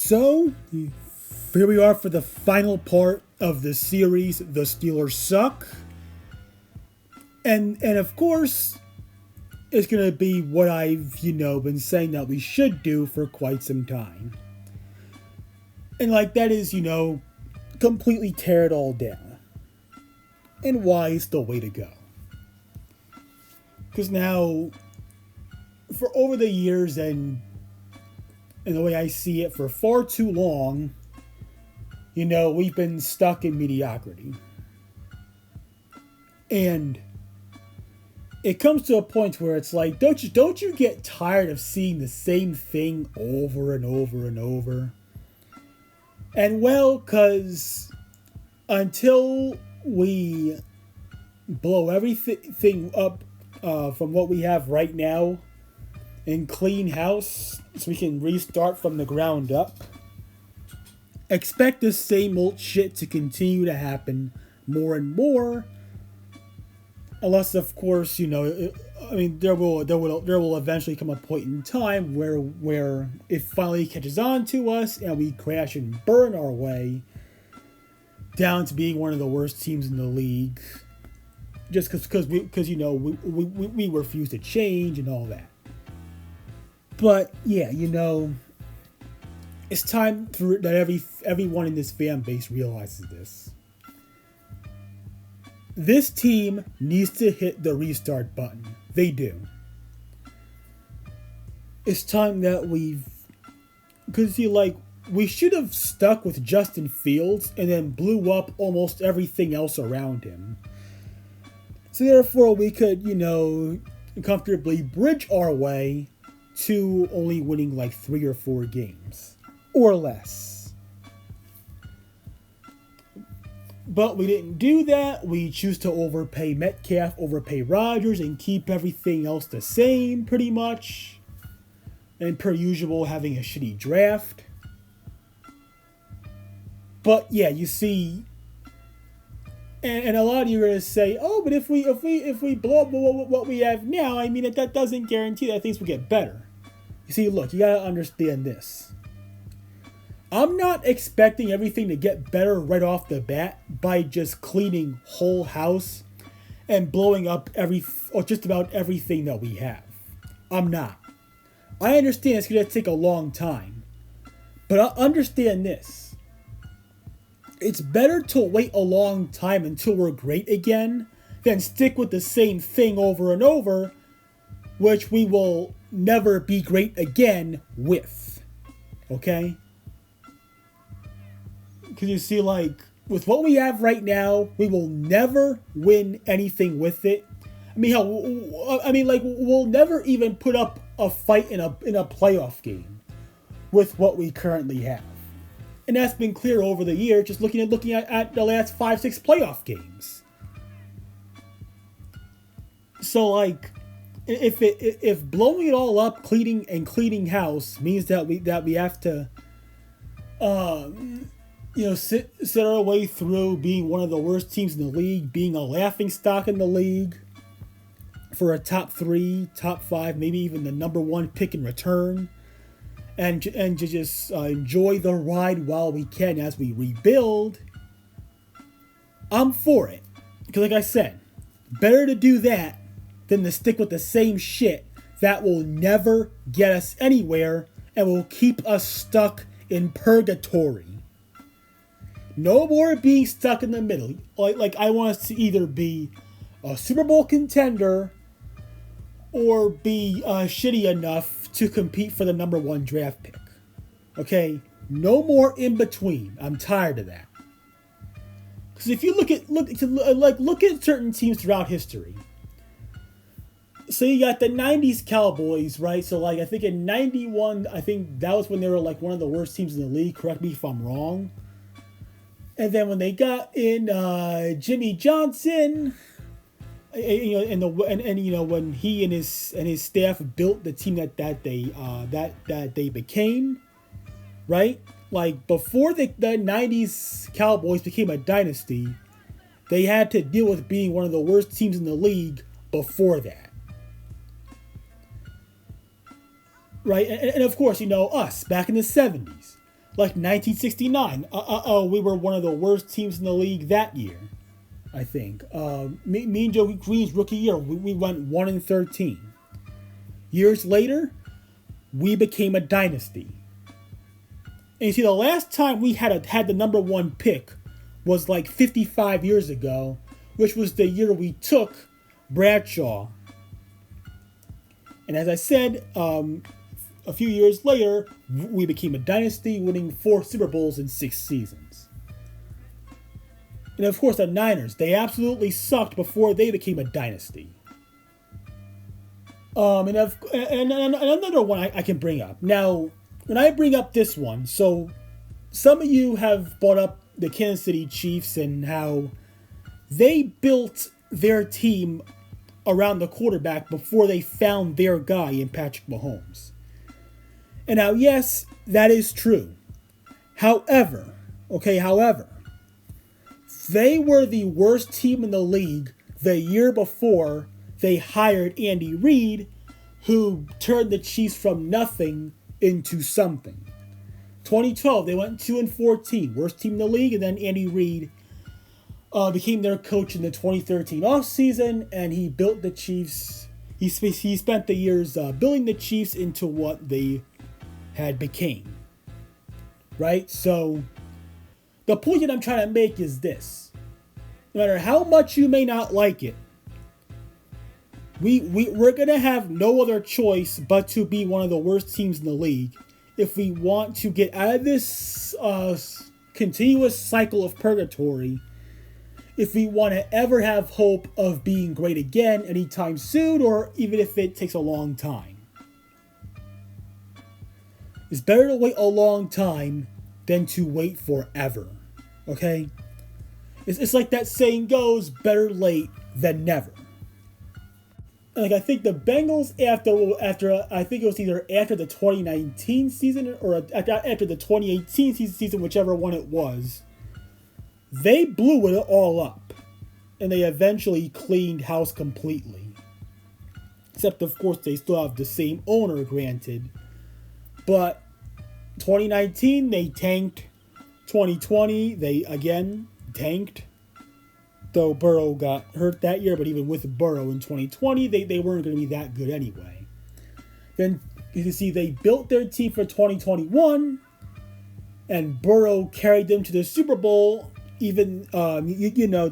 So, here we are for the final part of the series, The Steelers Suck. And of course, it's going to be what I've, been saying that we should do for quite some time. And that is, completely tear it all down. And why is the way to go. Because now, for over the years and the way I see it, for far too long, we've been stuck in mediocrity. And it comes to a point where it's like, don't you get tired of seeing the same thing over and over and over? And well, because until we blow everything up from what we have right now and clean house so we can restart from the ground up, expect the same old shit to continue to happen more and more. Unless, of course, there will eventually come a point in time where it finally catches on to us and we crash and burn our way down to being one of the worst teams in the league, just because we refuse to change and all that. But yeah, it's time that everyone in this fan base realizes this. This team needs to hit the restart button. They do. It's time that because we should have stuck with Justin Fields and then blew up almost everything else around him. So therefore we could, comfortably bridge our way to only winning 3 or 4 games. Or less. But we didn't do that. We choose to overpay Metcalf, overpay Rodgers, and keep everything else the same, pretty much. And per usual, having a shitty draft. But yeah, you see, and a lot of you are gonna say, "Oh, but if we blow up what we have now, that doesn't guarantee that things will get better." You see, look, you gotta understand this. I'm not expecting everything to get better right off the bat by just cleaning whole house and blowing up just about everything that we have. I'm not. I understand it's going to take a long time. But I understand this. It's better to wait a long time until we're great again than stick with the same thing over and over, which we will never be great again with. Okay? Because you see, with what we have right now, we will never win anything with it. We'll never even put up a fight in a playoff game with what we currently have. And that's been clear over the year, just looking at the last 5-6 playoff games. So, if blowing it all up, cleaning house means that we have to sit our way through being one of the worst teams in the league, being a laughingstock in the league for a top 3, top 5, maybe even the number 1 pick in return, and to just enjoy the ride while we can as we rebuild. I'm for it. Because like I said, better to do that than to stick with the same shit that will never get us anywhere and will keep us stuck in purgatory. No more being stuck in the middle. I want us to either be a Super Bowl contender or be shitty enough to compete for the number 1 draft pick. Okay? No more in between. I'm tired of that. Because if you look at certain teams throughout history. So you got the 90s Cowboys, right? So I think in 91, I think that was when they were one of the worst teams in the league. Correct me if I'm wrong. And then when they got in Jimmy Johnson, when he and his staff built the team that they became, right? Before the 90s Cowboys became a dynasty, they had to deal with being one of the worst teams in the league before that. Right? And of course, us back in the 70s. Like 1969. We were one of the worst teams in the league that year, I think. Me and Joe Green's rookie year, we went 1-13. Years later, we became a dynasty. And you see, the last time we had the number one pick was like 55 years ago, which was the year we took Bradshaw. And as I said, a few years later, we became a dynasty, winning 4 Super Bowls in 6 seasons. And of course, the Niners, they absolutely sucked before they became a dynasty. And another one I can bring up. Now, when I bring up this one, so some of you have brought up the Kansas City Chiefs and how they built their team around the quarterback before they found their guy in Patrick Mahomes. And now, yes, that is true. However, they were the worst team in the league the year before they hired Andy Reid, who turned the Chiefs from nothing into something. 2012, they went 2-14, worst team in the league, and then Andy Reid became their coach in the 2013 offseason, and he built the Chiefs. He spent the years building the Chiefs into what they had became. Right? So, the point that I'm trying to make is this. No matter how much you may not like it, we're going to have no other choice but to be one of the worst teams in the league if we want to get out of this continuous cycle of purgatory, if we want to ever have hope of being great again anytime soon, or even if it takes a long time. It's better to wait a long time than to wait forever. Okay? It's like that saying goes, better late than never. Like, I think the Bengals after I think it was either after the 2019 season or after the 2018 season, whichever one it was, they blew it all up. And they eventually cleaned house completely. Except, of course, they still have the same owner, granted. But 2019, they tanked. 2020, they again tanked. Though Burrow got hurt that year, but even with Burrow in 2020, they weren't going to be that good anyway. Then you can see they built their team for 2021, and Burrow carried them to the Super Bowl, even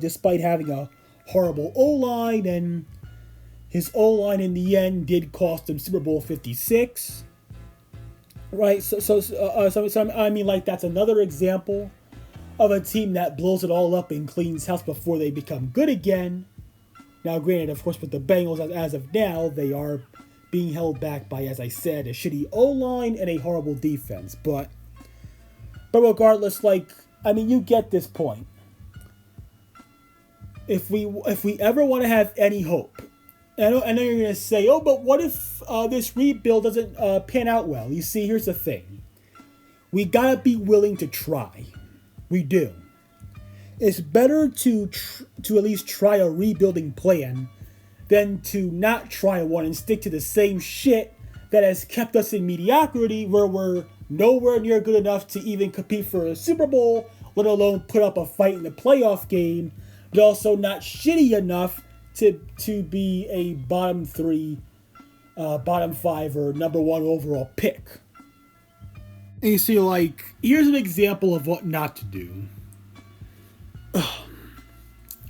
despite having a horrible O-line, and his O-line in the end did cost him Super Bowl 56. Right, so I mean, like, that's another example of a team that blows it all up and cleans house before they become good again. Now, granted, of course, with the Bengals, as of now, they are being held back by, as I said, a shitty O-line and a horrible defense. But regardless, you get this point. If we ever want to have any hope, I know you're going to say, oh, but what if this rebuild doesn't pan out well? You see, here's the thing. We got to be willing to try. We do. It's better to at least try a rebuilding plan than to not try one and stick to the same shit that has kept us in mediocrity, where we're nowhere near good enough to even compete for a Super Bowl, let alone put up a fight in the playoff game, but also not shitty enough to be a bottom 3, bottom 5, or number 1 overall pick. And you see, here's an example of what not to do.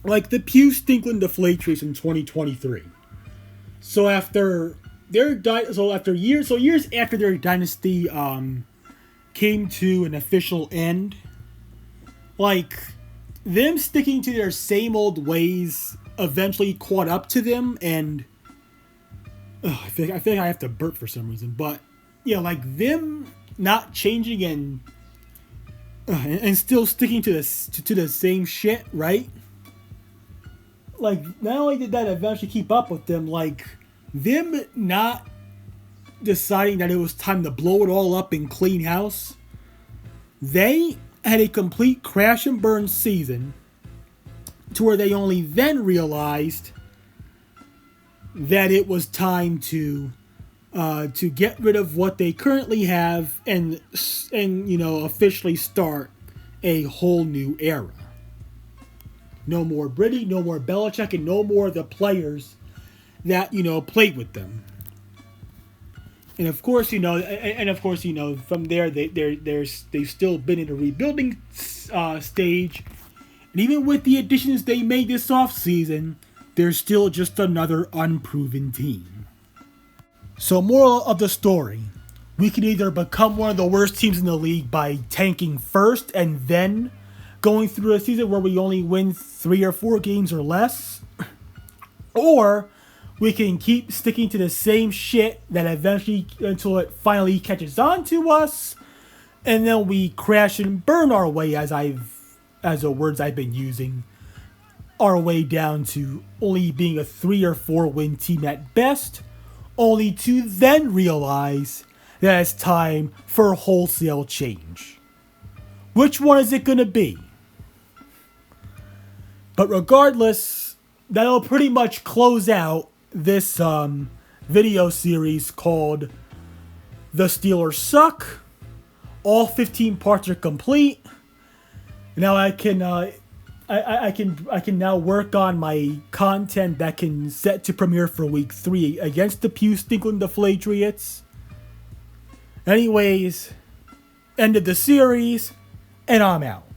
Like the Pew Stinkland Deflatrix in 2023. So years after their dynasty came to an official end, them sticking to their same old ways eventually caught up to them, and I feel like I have to burp for some reason, but yeah, them not changing and still sticking to the same shit, right? Not only did that eventually keep up with them, them not deciding that it was time to blow it all up and clean house, they had a complete crash and burn season to where they only then realized that it was time to to get rid of what they currently have and officially start a whole new era. No more Brady, no more Belichick, and no more of the players that played with them. And of course, from there they've still been in a rebuilding stage, and even with the additions they made this offseason, they're still just another unproven team. So, moral of the story: we can either become one of the worst teams in the league by tanking first and then going through a season where we only win 3 or 4 games or less, or we can keep sticking to the same shit that eventually, until it finally catches on to us, and then we crash and burn our way, as the words I've been using, our way down to only being a 3 or 4 win team at best, only to then realize that it's time for wholesale change. Which one is it going to be? But regardless, that'll pretty much close out this video series called The Steelers Suck. All 15 parts are complete. Now I can now work on my content that can set to premiere for week 3 against the Pew Stinkling Deflatriots. Anyways, end of the series, and I'm out.